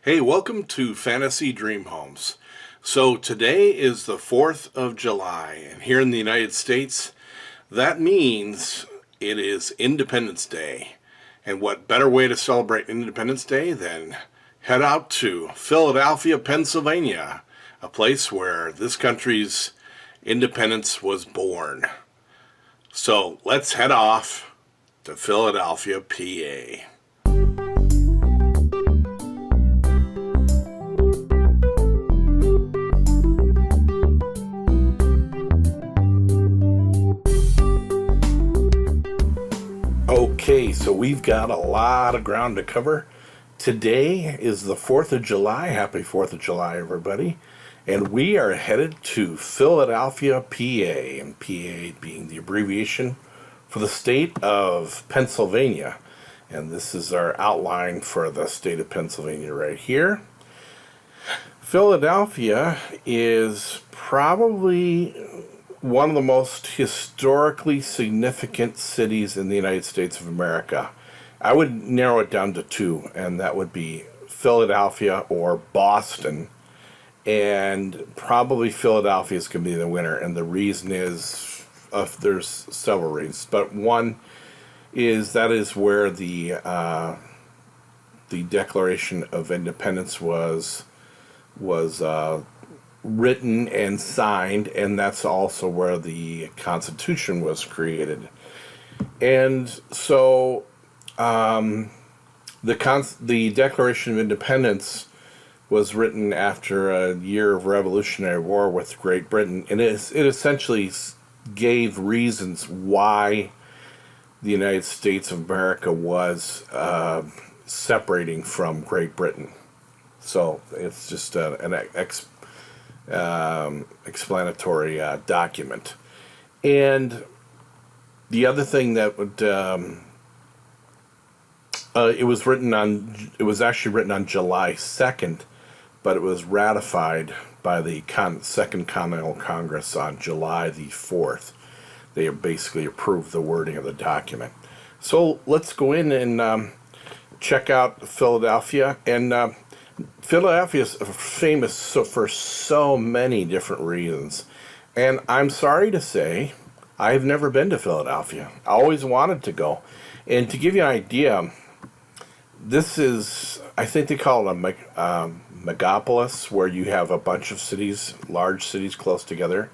Hey, welcome to Fantasy Dream Homes. So today is the 4th of July, and here in the United States, that means it is Independence Day. And what better way to celebrate Independence Day than head out to Philadelphia, Pennsylvania, a place where this country's independence was born. So let's head off to Philadelphia, PA. Okay, so we've got a lot of ground to cover. Today is the 4th of July. Happy 4th of July, everybody. And we are headed to Philadelphia, PA, and PA being the abbreviation for the state of Pennsylvania. And this is our outline for the state of Pennsylvania right here. Philadelphia is probably one of the most historically significant cities in the United States of America. I would narrow it down to two, and that would be Philadelphia or Boston. And probably Philadelphia is going to be the winner, and the reason is, there's several reasons, but one is that is where the Declaration of Independence was written and signed, and that's also where the Constitution was created. And so the Declaration of Independence was written after a year of Revolutionary War with Great Britain, and it essentially gave reasons why the United States of America was separating from Great Britain. So it's just an explanatory document. And the other thing that would it was actually written on July 2nd, but it was ratified by the Second Continental Congress on July the 4th. They basically approved the wording of the document. So let's go in and check out Philadelphia. And Philadelphia is famous for so many different reasons. And I'm sorry to say, I've never been to Philadelphia. I always wanted to go. And to give you an idea, this is, I think they call it a megapolis, where you have a bunch of cities, large cities close together.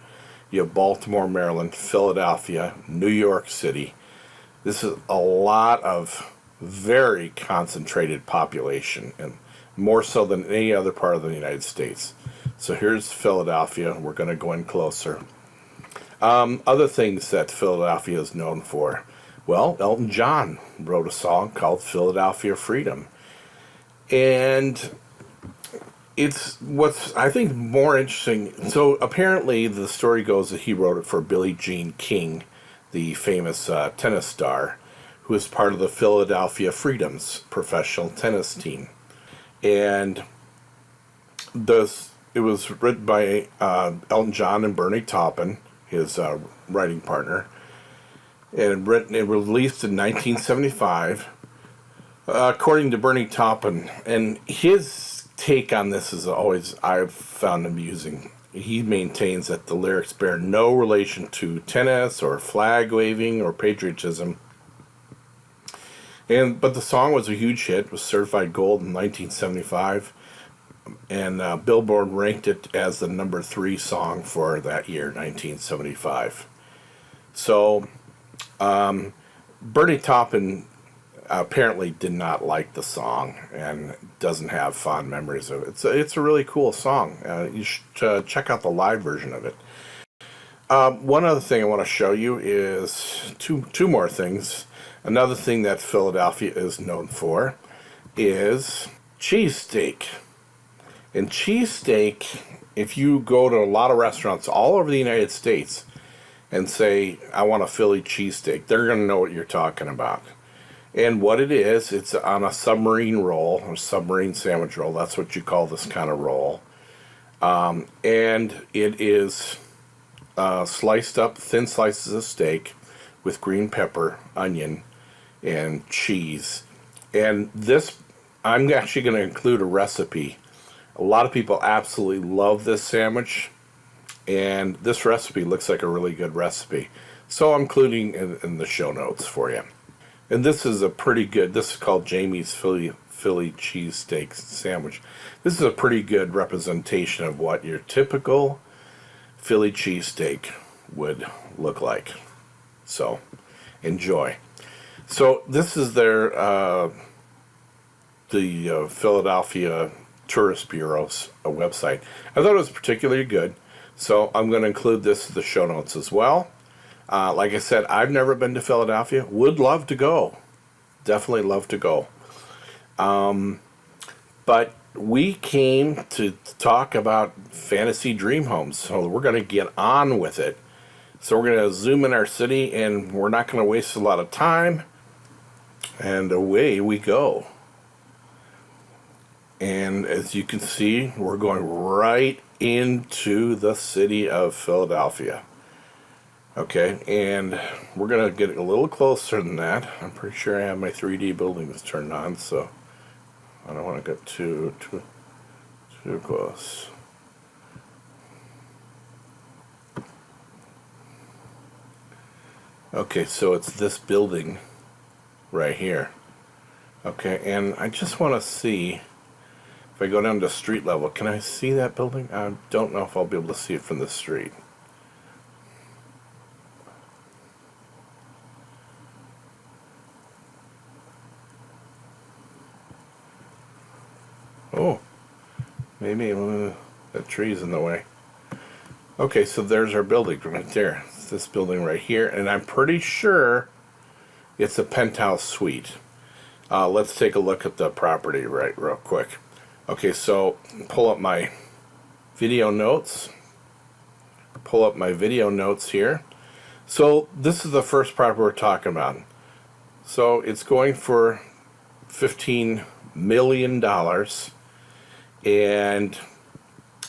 You have Baltimore, Maryland, Philadelphia, New York City. This is a lot of very concentrated population, and more so than any other part of the United States. So here's Philadelphia. We're going to go in closer. Other things that Philadelphia is known for. Well, Elton John wrote a song called Philadelphia Freedom. And it's what's, I think, more interesting. So apparently the story goes that he wrote it for Billie Jean King, the famous tennis star, who is part of the Philadelphia Freedom's professional tennis team. And it was written by Elton John and Bernie Taupin, his writing partner, and released in 1975. According to Bernie Taupin, and his take on this is always, I've found amusing. He maintains that the lyrics bear no relation to tennis or flag waving or patriotism. But the song was a huge hit. It was certified gold in 1975, and Billboard ranked it as the number 3 song for that year, 1975. So Bernie Taupin apparently did not like the song and doesn't have fond memories of it. It's a really cool song. You should check out the live version of it. One other thing I want to show you is two more things. Another thing that Philadelphia is known for is cheesesteak. And cheesesteak, if you go to a lot of restaurants all over the United States and say, I want a Philly cheesesteak, they're going to know what you're talking about. And what it is, it's on a submarine roll, or submarine sandwich roll. That's what you call this kind of roll. And it is sliced up, thin slices of steak with green pepper, onion, and cheese. And this I'm actually going to include a recipe. A lot of people absolutely love this sandwich, and this recipe looks like a really good recipe. So I'm including in the show notes for you. And this is a pretty good, this is called Jamie's Philly cheesesteak sandwich. This is a pretty good representation of what your typical Philly cheesesteak would look like. So, enjoy. So this is their the Philadelphia Tourist Bureau's website. I thought it was particularly good, so I'm going to include this in the show notes as well. Like I said, I've never been to Philadelphia. Would love to go. Definitely love to go. But we came to talk about fantasy dream homes, so we're going to get on with it. So we're going to zoom in our city, and we're not going to waste a lot of time. And away we go. And as you can see, we're going right into the city of Philadelphia. Okay, and we're going to get a little closer than that. I'm pretty sure I have my 3D buildings turned on, so I don't want to get too close. Okay, so it's this building right here. Okay, and I just want to see if I go down to street level, can I see that building? I don't know if I'll be able to see it from the street. Oh, maybe the tree's in the way. Okay, so there's our building right there. It's this building right here, and I'm pretty sure it's a penthouse suite. Let's take a look at the property real quick. Okay, so pull up my video notes. Pull up my video notes here. So this is the first property we're talking about. So it's going for $15 million, and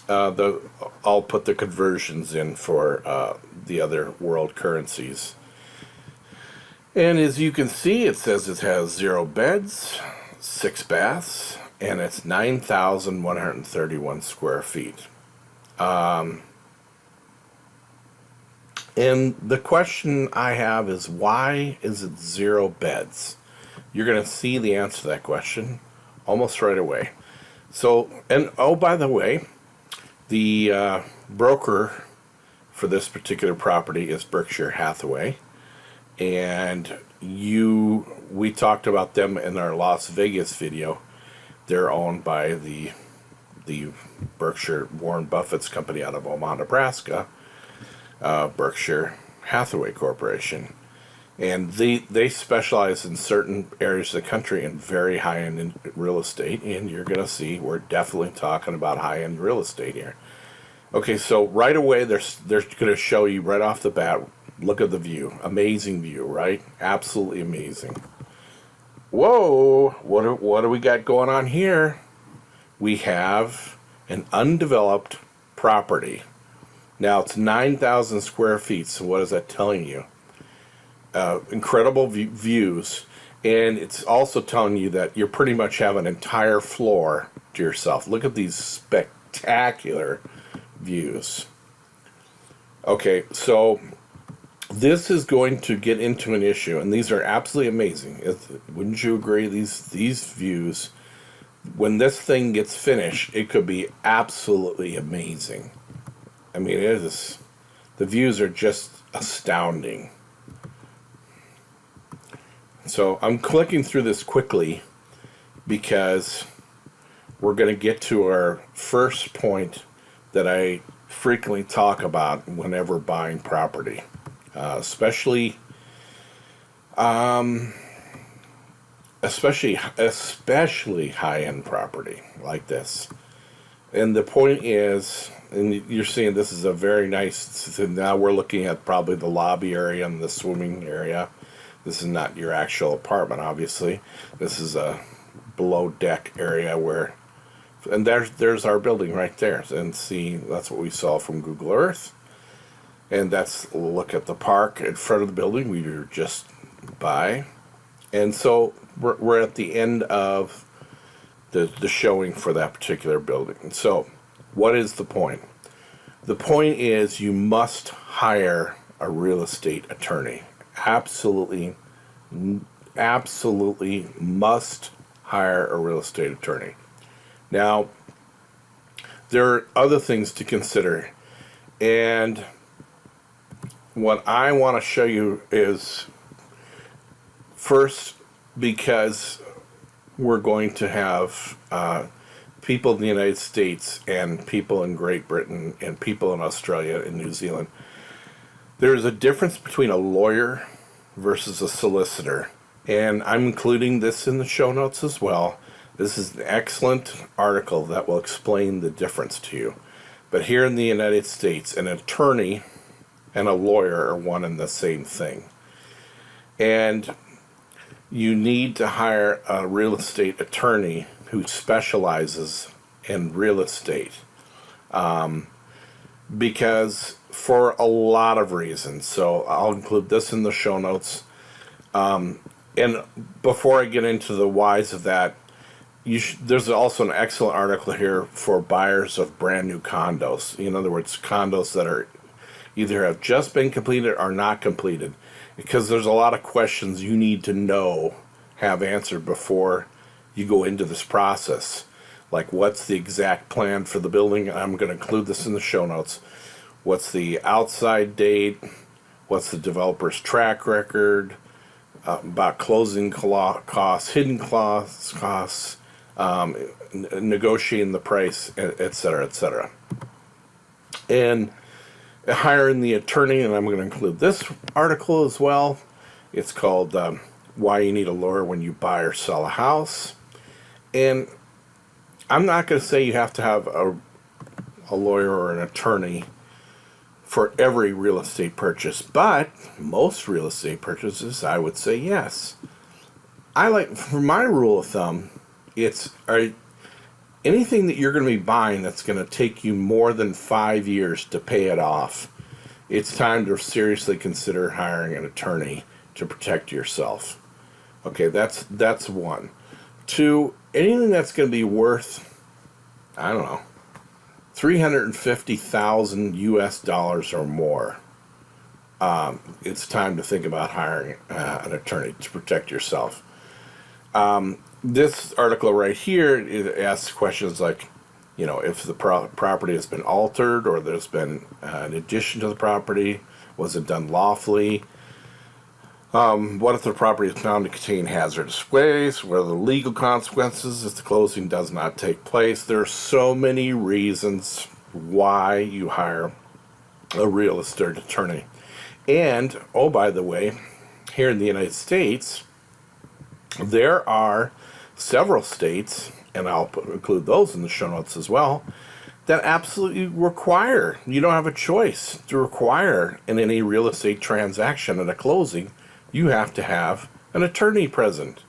I'll put the conversions in for the other world currencies. And as you can see, it says it has 0 beds, 6 baths, and it's 9,131 square feet. And the question I have is, why is it 0 beds? You're going to see the answer to that question almost right away. So, and oh, by the way, the broker for this particular property is Berkshire Hathaway. And we talked about them in our Las Vegas video. They're owned by the Berkshire, Warren Buffett's company out of Omaha, Nebraska, Berkshire Hathaway Corporation. And they specialize in certain areas of the country in very high-end real estate, and you're going to see we're definitely talking about high-end real estate here. Okay, so right away they're going to show you right off the bat. Look at the view. Amazing view, right? Absolutely amazing. Whoa! What do we got going on here? We have an undeveloped property. Now, it's 9,000 square feet, so what is that telling you? Incredible views, and it's also telling you that you pretty much have an entire floor to yourself. Look at these spectacular views. Okay, so this is going to get into an issue, and these are absolutely amazing. Wouldn't you agree? These views, when this thing gets finished, it could be absolutely amazing. I mean, the views are just astounding. So I'm clicking through this quickly because we're going to get to our first point that I frequently talk about whenever buying property. Especially high-end property like this. And the point is, and you're seeing this is a very nice, now we're looking at probably the lobby area and the swimming area. This is not your actual apartment, obviously. This is a below deck area where, and there's our building right there. And see, that's what we saw from Google Earth. And that's a look at the park in front of the building we were just by. And so we're at the end of the showing for that particular building. So, what is the point? The point is you must hire a real estate attorney. Absolutely, absolutely must hire a real estate attorney. Now, there are other things to consider, and what I want to show you is first, because we're going to have people in the United States and people in Great Britain and people in Australia and New Zealand. There's a difference between a lawyer versus a solicitor, and I'm including this in the show notes as well. This is an excellent article that will explain the difference to you. But here in the United States, an attorney and a lawyer are one and the same thing. And you need to hire a real estate attorney who specializes in real estate. Because for a lot of reasons. So I'll include this in the show notes. And before I get into the whys of that, there's also an excellent article here for buyers of brand new condos. In other words, condos that are either have just been completed or not completed. Because there's a lot of questions you need to have answered before you go into this process. Like, what's the exact plan for the building? I'm going to include this in the show notes. What's the outside date? What's the developer's track record? About closing costs, hidden costs, negotiating the price, etc., etc. And hiring the attorney, and I'm going to include this article as well. It's called Why You Need a Lawyer When You Buy or Sell a House. And I'm not going to say you have to have a lawyer or an attorney for every real estate purchase, but most real estate purchases, I would say yes. For my rule of thumb, it's anything that you're going to be buying that's going to take you more than 5 years to pay it off, it's time to seriously consider hiring an attorney to protect yourself. Okay, that's one. Two, anything that's going to be worth, I don't know, $350,000 US dollars or more, it's time to think about hiring an attorney to protect yourself. This article right here, it asks questions like, if the property has been altered or there's been an addition to the property, was it done lawfully? What if the property is found to contain hazardous waste? What are the legal consequences if the closing does not take place? There are so many reasons why you hire a real estate attorney. And, oh, by the way, here in the United States, there are several states, and I'll include those in the show notes as well, that absolutely require, you don't have a choice to require in any real estate transaction at a closing, you have to have an attorney present.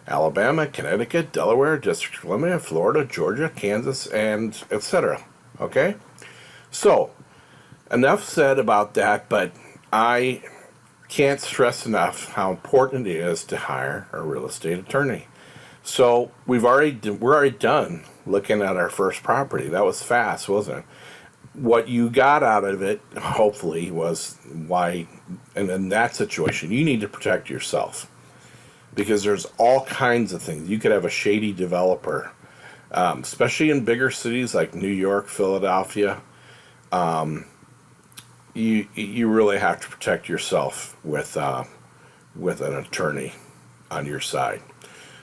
Alabama, Connecticut, Delaware, District of Columbia, Florida, Georgia, Kansas, and etc. Okay? So, enough said about that, but I can't stress enough how important it is to hire a real estate attorney. So, we're already done looking at our first property. That was fast, wasn't it? What you got out of it, hopefully, was why, and in that situation, you need to protect yourself. Because there's all kinds of things. You could have a shady developer, especially in bigger cities like New York, Philadelphia. You really have to protect yourself with an attorney on your side.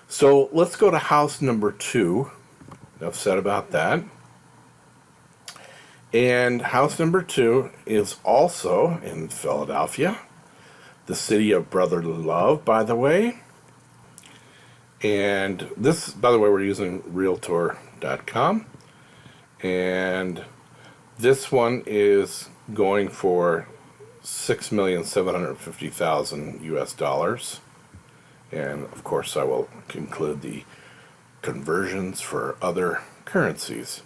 So let's go to house number 2. Enough said about that. And house number 2 is also in Philadelphia, the city of brotherly love, by the way. And this, by the way, we're using Realtor.com. And this one is going for $6,750,000 US dollars. And of course, I will include the conversions for other currencies.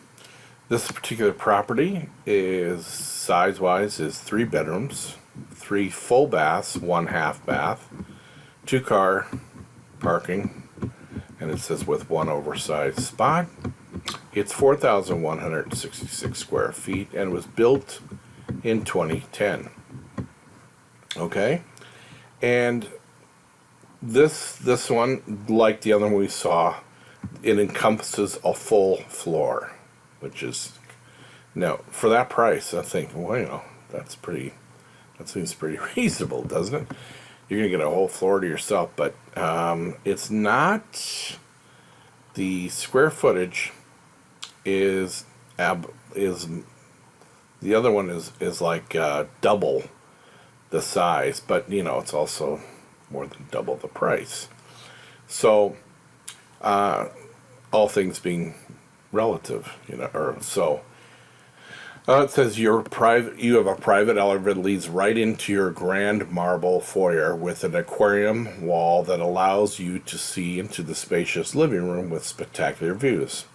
This particular property is size-wise is 3 bedrooms, 3 full baths, 1 half bath, 2 car parking, and it says with one oversized spot. It's 4,166 square feet and was built in 2010. Okay? And this one, like the other one we saw, it encompasses a full floor, which is, now, for that price, I think, well, that seems pretty reasonable, doesn't it? You're going to get a whole floor to yourself, but it's not, the square footage is the other one is like double the size, but it's also more than double the price. So all things being relative, or so. It says you have a private elevator that leads right into your grand marble foyer with an aquarium wall that allows you to see into the spacious living room with spectacular views.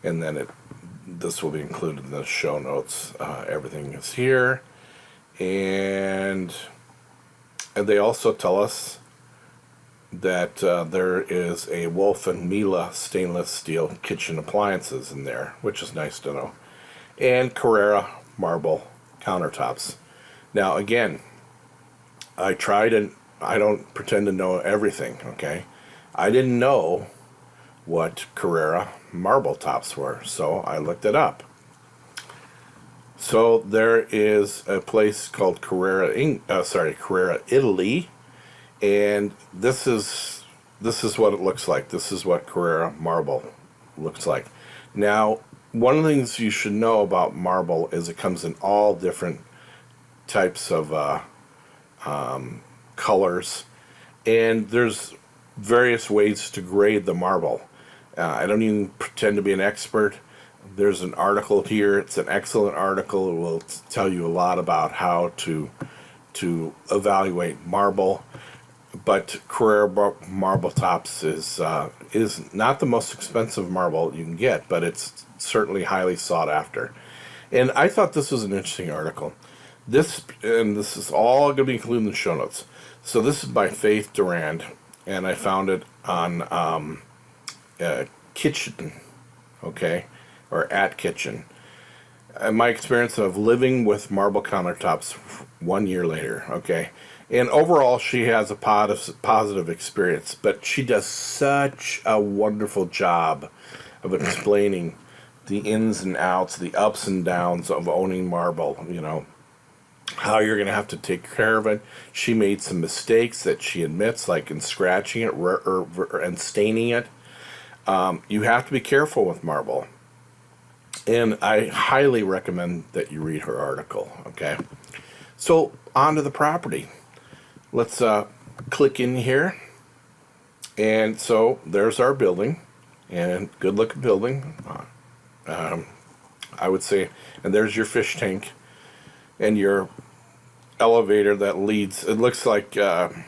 And then this will be included in the show notes. Everything is here. And they also tell us that there is a Wolf and Mila stainless steel kitchen appliances in there, which is nice to know. And Carrara marble countertops. Now, again, I tried, and I don't pretend to know everything, okay? I didn't know what Carrara marble tops were, so I looked it up. So there is a place called Carrara, Italy, and this is what it looks like. This is what Carrara marble looks like. Now, one of the things you should know about marble is it comes in all different types of colors, and there's various ways to grade the marble. I don't even pretend to be an expert. There's an article here. It's an excellent article. It will tell you a lot about how to evaluate marble. But Carrara marble tops is not the most expensive marble you can get, but it's certainly highly sought after. And I thought this was an interesting article. This is all going to be included in the show notes. So this is by Faith Durand, and I found it on Kitchen, okay, or at Kitchen. My experience of living with marble countertops 1 year later, okay. And overall, she has a positive experience, but she does such a wonderful job of explaining the ins and outs, the ups and downs of owning marble, how you're going to have to take care of it. She made some mistakes that she admits, like in scratching it and staining it. You have to be careful with marble. And I highly recommend that you read her article, okay? So, on to the property. Let's click in here. And so, there's our building. And good-looking building. I would say, and there's your fish tank. And your elevator that leads, it looks like, I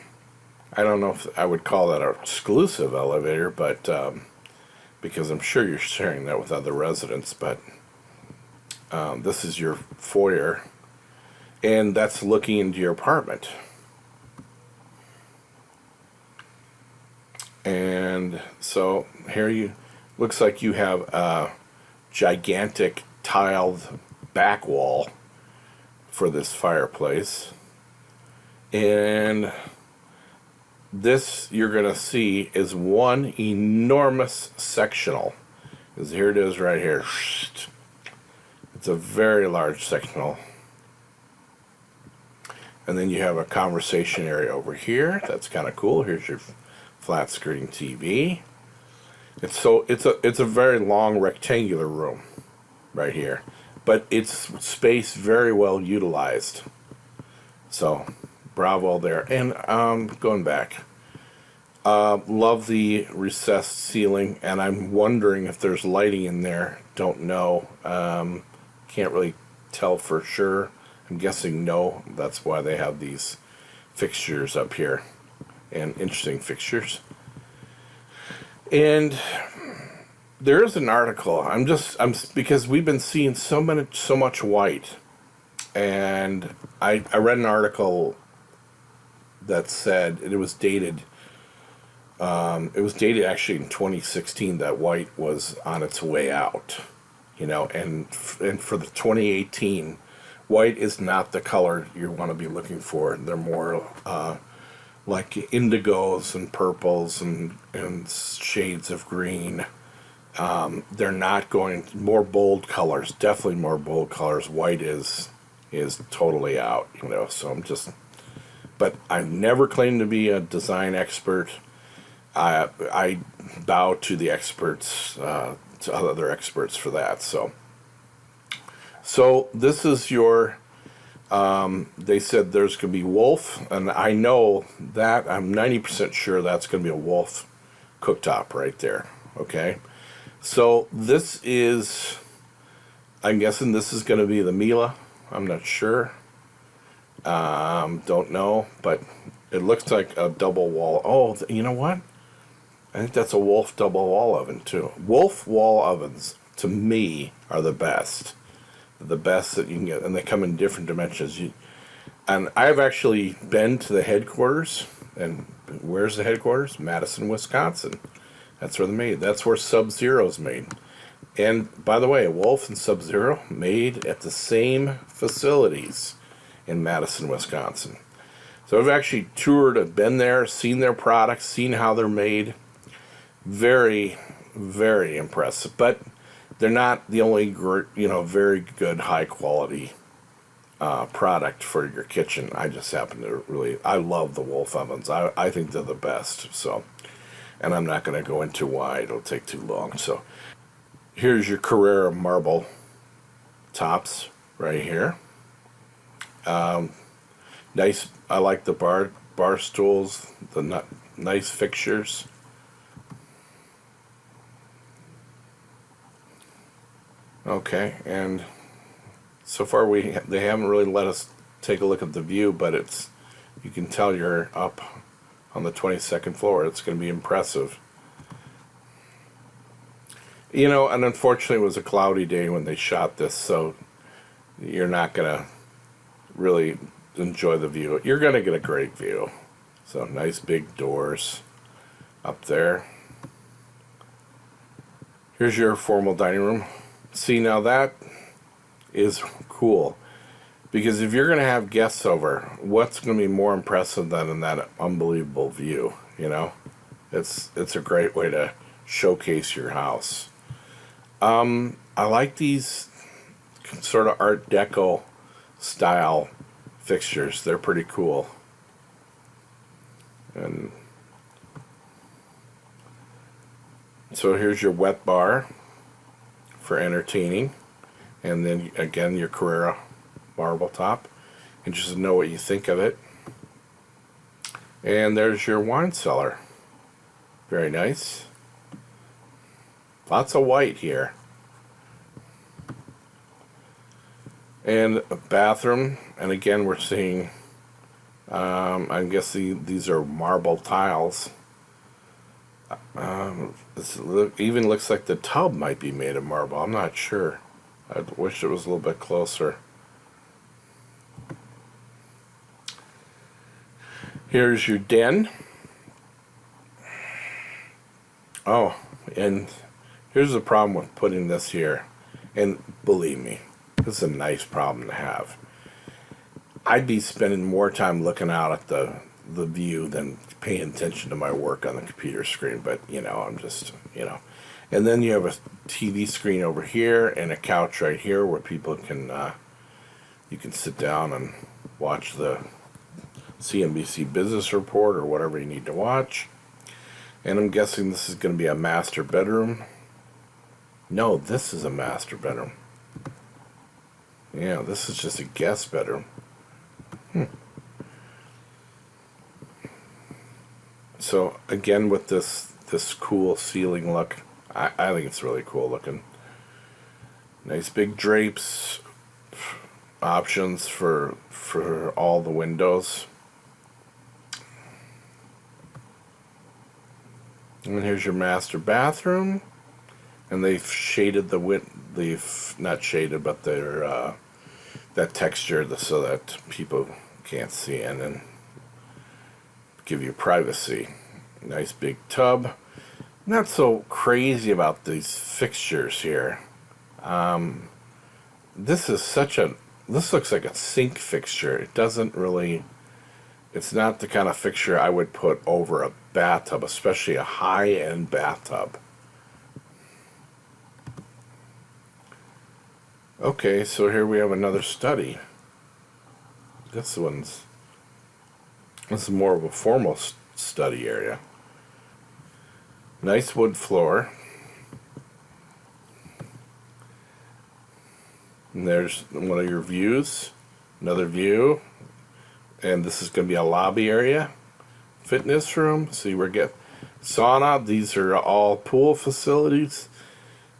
don't know if I would call that an exclusive elevator, but because I'm sure you're sharing that with other residents, but this is your foyer, and that's looking into your apartment. And so here looks like you have a gigantic tiled back wall for this fireplace, and this you're going to see is one enormous sectional, because here it is right here. It's a very large sectional. And then you have a conversation area over here. That's kind of cool. Here's your flat screen TV. It's a very long rectangular room right here, but it's space very well utilized. So, bravo there. And going back, love the recessed ceiling, and I'm wondering if there's lighting in there. Don't know. Can't really tell for sure. I'm guessing no. That's why they have these fixtures up here, and interesting fixtures. And there is an article. I'm because we've been seeing so much white, and I read an article that said, it was dated It was dated actually in 2016 that white was on its way out, and for the 2018, white is not the color you want to be looking for. They're more like indigos and purples and shades of green. They're not going more bold colors, definitely more bold colors. White is totally out, So but I've never claimed to be a design expert. I bow to the experts, to other experts for that. So this is your. They said there's going to be wolf, and I know that I'm 90% sure that's going to be a wolf cooktop right there. Okay, so this is. I'm guessing this is going to be the Mila. I'm not sure. Don't know, but it looks like a double wall. Oh, you know what? I think that's a Wolf double wall oven too. Wolf wall ovens, to me, are the best. The best that you can get, and they come in different dimensions. And I've actually been to the headquarters, and where's the headquarters? Madison, Wisconsin. That's where they're made. That's where Sub-Zero's made. And by the way, Wolf and Sub-Zero made at the same facilities in Madison, Wisconsin. So I've actually toured, been there, seen their products, seen how they're made. Very, very impressive. But they're not the only, very good, high quality product for your kitchen. I just happen to I love the Wolf ovens. I think they're the best. So, and I'm not going to go into why. It'll take too long. So, here's your Carrera marble tops right here. Nice. I like the bar stools. The nice fixtures. Okay, and so far they haven't really let us take a look at the view, but you can tell you're up on the 22nd floor. It's going to be impressive. And unfortunately it was a cloudy day when they shot this, so you're not going to really enjoy the view. You're going to get a great view. So nice big doors up there. Here's your formal dining room. See, now that is cool, because if you're going to have guests over, what's going to be more impressive than that unbelievable view? It's a great way to showcase your house. I like these sort of Art Deco style fixtures. They're pretty cool. And so here's your wet bar for entertaining, and then again your Carrera marble top. Interested to know what you think of it. And there's your wine cellar. Very nice. Lots of white here. And a bathroom, and again we're seeing I'm guessing these are marble tiles. Even looks like the tub might be made of marble. I'm not sure. I wish it was a little bit closer. Here's your den. Oh, and here's the problem with putting this here. And believe me, this is a nice problem to have. I'd be spending more time looking out at the view than paying attention to my work on the computer screen, but I'm just and then you have a TV screen over here and a couch right here where people can you can sit down and watch the CNBC Business Report or whatever you need to watch. And I'm guessing this is going to be a master bedroom. No, this is a master bedroom. Yeah, this is just a guest bedroom. So again, with this cool ceiling look, I think it's really cool looking. Nice big drapes, options for all the windows. And here's your master bathroom, and they've shaded they've not shaded, but they're that texture so that people can't see in and give you privacy. Nice big tub. Not so crazy about these fixtures here. This looks like a sink fixture. It doesn't really, it's not the kind of fixture I would put over a bathtub, especially a high-end bathtub. Okay, so here we have another study. This is more of a formal study area. Nice wood floor. And there's one of your views. Another view. And this is going to be a lobby area. Fitness room. See, we're getting sauna. These are all pool facilities.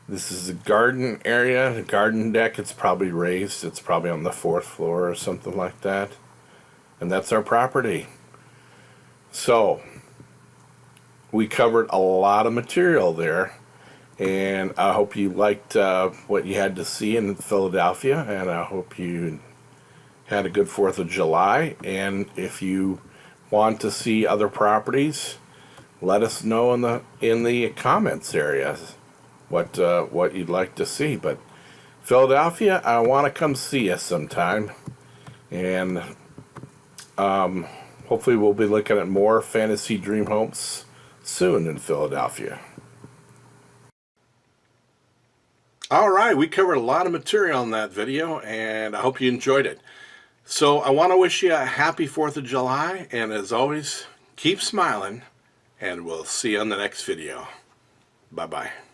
This is the garden area. The garden deck, it's probably raised. It's probably on the 4th floor or something like that. And that's our property. So, we covered a lot of material there, and I hope you liked what you had to see in Philadelphia, and I hope you had a good 4th of July. And if you want to see other properties, let us know in the comments area what you'd like to see. But Philadelphia, I want to come see you sometime, and hopefully we'll be looking at more fantasy dream homes soon in Philadelphia. Alright, we covered a lot of material in that video, and I hope you enjoyed it. So I want to wish you a happy 4th of July, and as always, keep smiling, and we'll see you on the next video. Bye-bye.